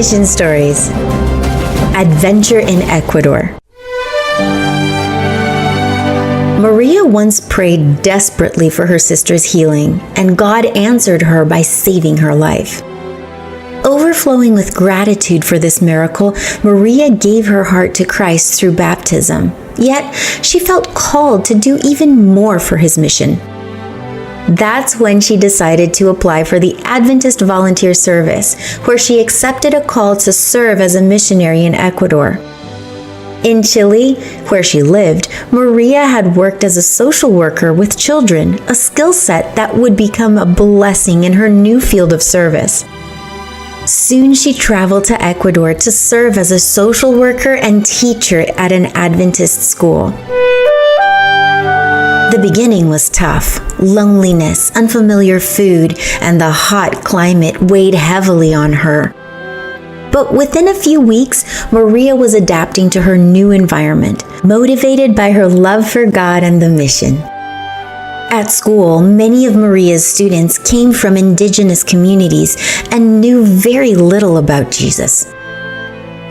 Mission Stories. Adventure in Ecuador. Maria once prayed desperately for her sister's healing, and God answered her by saving her life. Overflowing with gratitude for this miracle, Maria gave her heart to Christ through baptism. Yet, she felt called to do even more for his mission. That's when she decided to apply for the Adventist volunteer service, where she accepted a call to serve as a missionary in Ecuador. In Chile, where she lived, Maria had worked as a social worker with children, a skill set that would become a blessing in her new field of service. Soon she traveled to Ecuador to serve as a social worker and teacher at an Adventist school. The beginning was tough. Loneliness, unfamiliar food, and the hot climate weighed heavily on her. But within a few weeks, Maria was adapting to her new environment, motivated by her love for God and the mission. At school, many of Maria's students came from indigenous communities and knew very little about Jesus.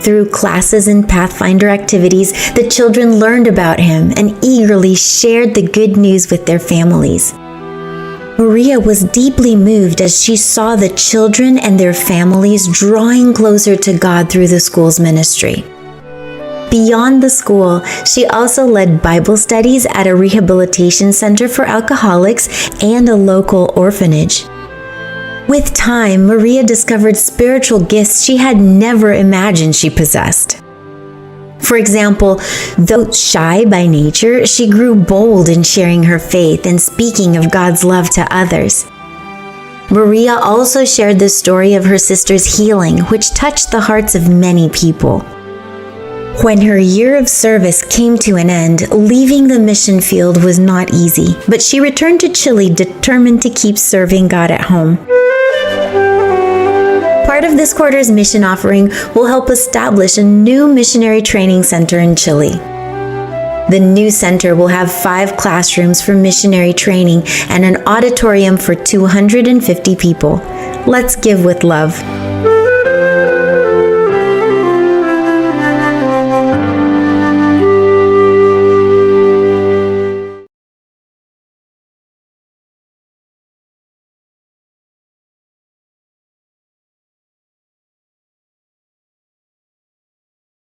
Through classes and Pathfinder activities, the children learned about him and eagerly shared the good news with their families. Maria was deeply moved as she saw the children and their families drawing closer to God through the school's ministry. Beyond the school, she also led Bible studies at a rehabilitation center for alcoholics and a local orphanage. With time, Maria discovered spiritual gifts she had never imagined she possessed. For example, though shy by nature, she grew bold in sharing her faith and speaking of God's love to others. Maria also shared the story of her sister's healing, which touched the hearts of many people. When her year of service came to an end, leaving the mission field was not easy, but she returned to Chile determined to keep serving God at home. Part of this quarter's mission offering will help establish a new missionary training center in Chile. The new center will have 5 classrooms for missionary training and an auditorium for 250 people. Let's give with love.